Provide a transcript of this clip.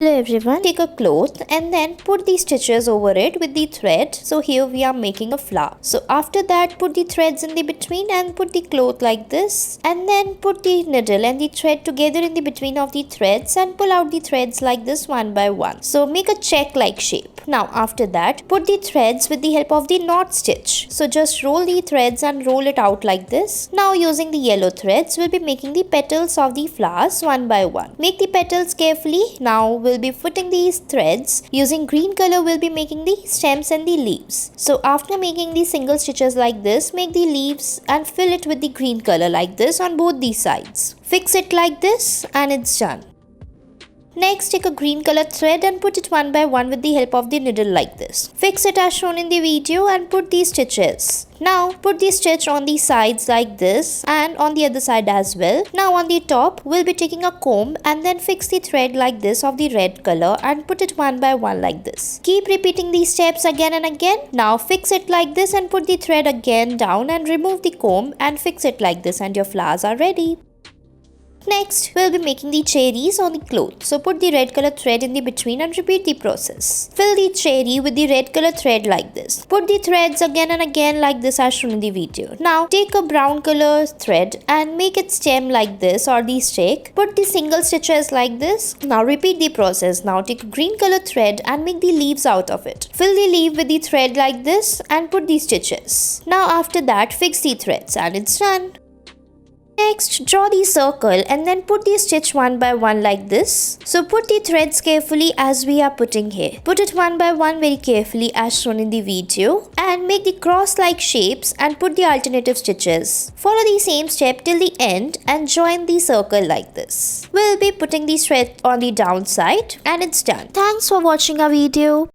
Hello everyone, take a cloth and then put the stitches over it with the thread. So here we are making a flower. So after that, put the threads in the between and put the cloth like this. And then put the needle and the thread together in the between of the threads and pull out the threads like this one by one. So make a check like shape. Now after that, put the threads with the help of the knot stitch. So just roll the threads and roll it out like this. Now using the yellow threads, we'll be making the petals of the flowers one by one. Make the petals carefully. Now we'll be footing these threads. Using green color, we'll be making the stems and the leaves. So after making the single stitches like this, make the leaves and fill it with the green color like this on both these sides. Fix it like this and it's done. Next, take a green color thread and put it one by one with the help of the needle like this. Fix it as shown in the video and put these stitches. Now, put the stitch on the sides like this and on the other side as well. Now on the top, we'll be taking a comb and then fix the thread like this of the red color and put it one by one like this. Keep repeating these steps again and again. Now fix it like this and put the thread again down and remove the comb and fix it like this and your flowers are ready. Next, we'll be making the cherries on the cloth. So put the red color thread in the between and repeat the process. Fill the cherry with the red color thread like this. Put the threads again and again like this as shown in the video. Now take a brown color thread and make it stem like this or the stake. Put the single stitches like this. Now repeat the process. Now take a green color thread and make the leaves out of it. Fill the leaf with the thread like this and put the stitches. Now after that, fix the threads and it's done. Next, draw the circle and then put the stitch one by one like this. So put the threads carefully as we are putting here. Put it one by one very carefully as shown in the video and make the cross-like shapes and put the alternative stitches. Follow the same step till the end and join the circle like this. We'll be putting the thread on the downside and it's done. Thanks for watching our video.